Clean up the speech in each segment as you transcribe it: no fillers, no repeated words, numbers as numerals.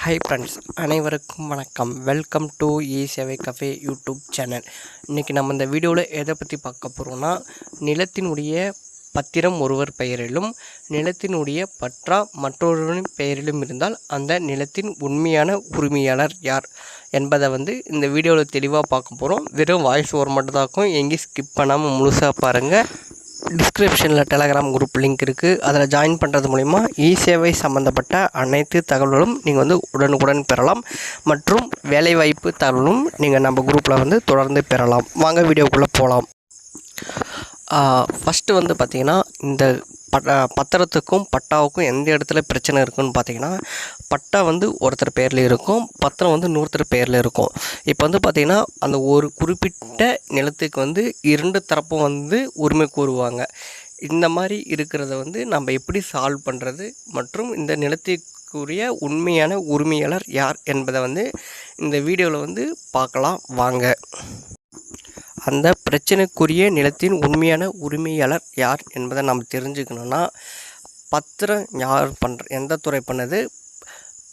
Hi friends, அனைவருக்கும் வணக்கம். Welcome to Esevai cafe YouTube channel. இன்றைக்கி நம்ம இந்த வீடியோவில் எதை பற்றி பார்க்க போகிறோம்னா, நிலத்தினுடைய பத்திரம் ஒருவர் பெயரிலும் நிலத்தினுடைய பற்றா மற்றொருவரின் பெயரிலும் இருந்தால் அந்த நிலத்தின் உண்மையான உரிமையாளர் யார் என்பதை இந்த வீடியோவில் தெளிவாக பார்க்க போகிறோம். வெறும் வாய்ஸ் ஓவர் மட்டும் தான் இருக்கும், எங்கேயும் ஸ்கிப் பண்ணாமல் முழுசாக பாருங்கள். டிஸ்கிரிப்ஷனில் டெலகிராம் குரூப் லிங்க் இருக்குது, அதில் ஜாயின் பண்ணுறது மூலிமா இ-சேவை சம்மந்தப்பட்ட அனைத்து தகவல்களும் நீங்கள் உடனுக்குடன் பெறலாம். மற்றும் வேலைவாய்ப்பு தகவலும் நீங்கள் நம்ம குரூப்பில் தொடர்ந்து பெறலாம். வாங்க வீடியோக்குள்ளே போகலாம். ஃபஸ்ட்டு பார்த்திங்கன்னா, இந்த பத்திரத்துக்கும் பட்டாவுக்கும் எந்த இடத்துல பிரச்சனை இருக்குதுன்னு பார்த்தீங்கன்னா, பட்டா ஒருத்தர் பேரில் இருக்கும், பத்திரம் இன்னொருத்தர் பேரில் இருக்கும். இப்போ பார்த்திங்கன்னா, அந்த ஒரு குறிப்பிட்ட நிலத்துக்கு இரண்டு தரப்பும் உரிமை கோருவாங்க. இந்த மாதிரி இருக்கிறத நம்ம எப்படி சால்வ் பண்ணுறது மற்றும் இந்த நிலத்திற்குரிய உண்மையான உரிமையாளர் யார் என்பதை இந்த வீடியோவில் பார்க்கலாம் வாங்க. அந்த பிரச்சனைக்குரிய நிலத்தின் உண்மையான உரிமையாளர் யார் என்பதை நம்ம தெரிஞ்சுக்கணுன்னா, பத்திரம் யார் எந்த துறை பண்ணுது,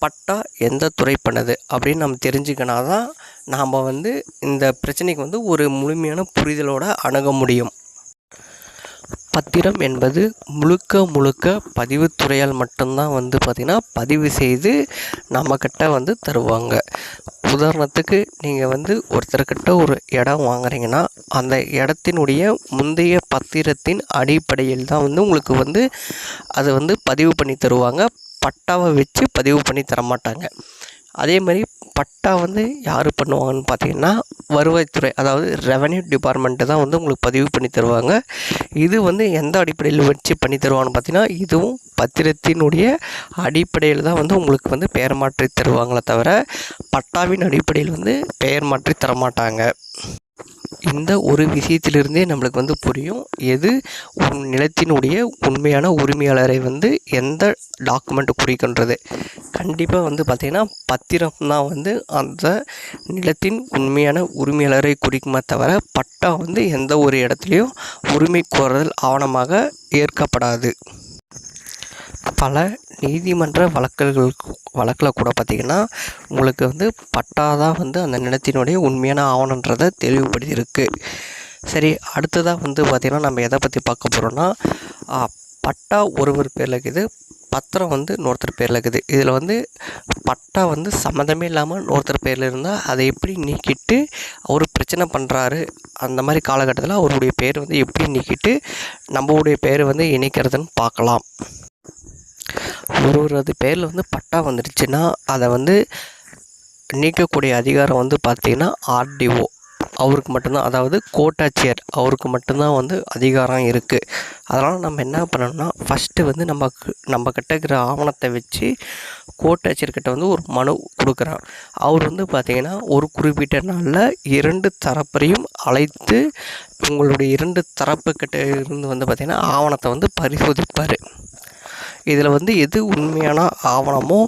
பட்டா எந்த துறை பண்ணுது அப்படின்னு நம்ம தெரிஞ்சுக்கினா தான் நாம் இந்த பிரச்சனைக்கு ஒரு முழுமையான புரிதலோடு அணுக முடியும். பத்திரம் என்பது முழுக்க பதிவுத்துறையால் மட்டும்தான் பார்த்திங்கன்னா பதிவு செய்து நம்மக்கிட்ட தருவாங்க. உதாரணத்துக்கு நீங்கள் ஒருத்தர்கிட்ட ஒரு இடம் வாங்குறீங்கன்னா, அந்த இடத்தினுடைய முந்தைய பத்திரத்தின் அடிப்படையில் தான் உங்களுக்கு அது பதிவு பண்ணி தருவாங்க. பட்டாவை வச்சு பதிவு பண்ணி தரமாட்டாங்க. அதே மாதிரி பட்டா யார் பண்ணுவாங்கன்னு பார்த்தீங்கன்னா, வருவாய்த்துறை, அதாவது ரெவன்யூ டிபார்ட்மெண்ட்டு தான் உங்களுக்கு பதிவு பண்ணி தருவாங்க. இது எந்த அடிப்படையில் வச்சு பண்ணி தருவாங்கன்னு பார்த்தீங்கன்னா, இதுவும் பத்திரத்தினுடைய அடிப்படையில் தான் உங்களுக்கு பெயர் மாற்றி தருவாங்களே தவிர, பட்டாவின் அடிப்படையில் பெயர் மாற்றி தரமாட்டாங்க. இந்த ஒரு விஷயத்திலிருந்தே நம்மளுக்கு புரியும், எது நிலத்தினுடைய உண்மையான உரிமையாளரை எந்த டாக்குமெண்ட் குறிக்கின்றது. கண்டிப்பாக பார்த்திங்கன்னா, பத்திரம் தான் அந்த நிலத்தின் உண்மையான உரிமையாளரை குறிக்குமே தவிர, பட்டா எந்த ஒரு இடத்துலையும் உரிமை கோரல் ஆவணமாக ஏற்கப்படாது. பல நீதிமன்ற வழக்கில் கூட பார்த்திங்கன்னா, உங்களுக்கு பட்டா தான் அந்த நிலத்தினுடைய உண்மையான ஆவணன்றதை தெளிவுபடுத்தியிருக்கு. சரி, அடுத்ததாக பார்த்திங்கன்னா, நம்ம எதை பற்றி பார்க்க போகிறோன்னா, பட்டா ஒருவர் பேரில் இருக்குது, பத்திரம் இன்னொருத்தர் பேரில் இருக்குது. இதில் பட்டா சம்மந்தமே இல்லாமல் இன்னொருத்தர் பேரில் இருந்தால் அதை எப்படி நீக்கிட்டு அவர் பிரச்சனை பண்ணுறாரு, அந்த மாதிரி காலகட்டத்தில் அவருடைய பேர் எப்படி நீக்கிட்டு நம்மளுடைய பேர் இணைக்கிறதுன்னு பார்க்கலாம். ஒருவரது பேரில் பட்டா வந்துடுச்சுன்னா அதை நீக்கக்கூடிய அதிகாரம் பார்த்திங்கன்னா ஆர்டிஓ அவருக்கு மட்டும்தான், அதாவது கோட்டாட்சியர் அவருக்கு மட்டும்தான் அதிகாரம் இருக்குது. அதனால் நம்ம என்ன பண்ணணும்னா, ஃபஸ்ட்டு நம்ம கிட்ட இருக்கிற ஆவணத்தை வச்சு கோட்டாட்சியர்கிட்ட ஒரு மனு கொடுக்குறான். அவர் பார்த்திங்கன்னா, ஒரு குறிப்பிட்ட நாளில் இரண்டு தரப்பையும் அழைத்து உங்களுடைய இரண்டு தரப்புக்கிட்ட இருந்து பார்த்திங்கன்னா ஆவணத்தை பரிசோதிப்பார். இதில் எது உண்மையான ஆவணமோ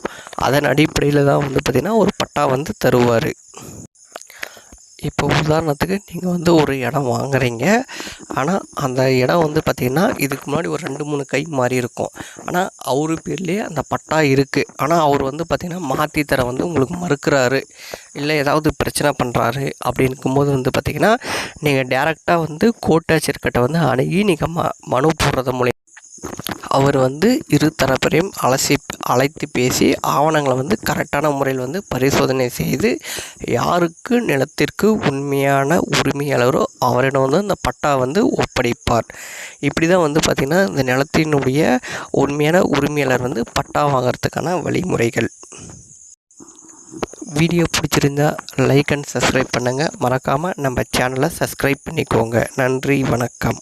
அதன் அடிப்படையில் தான் பார்த்திங்கன்னா ஒரு பட்டா தருவார். இப்போ உதாரணத்துக்கு நீங்கள் ஒரு இடம் வாங்குறீங்க, ஆனால் அந்த இடம் பார்த்திங்கன்னா இதுக்கு முன்னாடி ஒரு 2-3 கை மாறி இருக்கும். ஆனால் அவர் பேர்லேயே அந்த பட்டா இருக்குது. ஆனால் அவர் பார்த்திங்கன்னா மாற்றி தர உங்களுக்கு மறுக்கிறாரு, இல்லை ஏதாவது பிரச்சனை பண்ணுறாரு. அப்படி இருக்கும்போது பார்த்திங்கன்னா, நீங்கள் டேரெக்டாக கோட்டாட்சியர்கிட்ட அணுகி நீங்கள் மனு போடுறது மூலியம் அவர் இரு தரப்பையும் அழைத்து பேசி ஆவணங்களை கரெக்டான முறையில் பரிசோதனை செய்து யாருக்கு நிலத்திற்கு உண்மையான உரிமையாளரோ அவரிடம் அந்த பட்டா ஒப்படைப்பார். இப்படி தான் பார்த்திங்கன்னா இந்த நிலத்தினுடைய உண்மையான உரிமையாளர் பட்டா வாங்கிறதுக்கான வழிமுறைகள். வீடியோ பிடிச்சிருந்தா லைக் அண்ட் சப்ஸ்கிரைப் பண்ணுங்கள். மறக்காமல் நம்ம சேனலை சப்ஸ்கிரைப் பண்ணிக்கோங்க. நன்றி, வணக்கம்.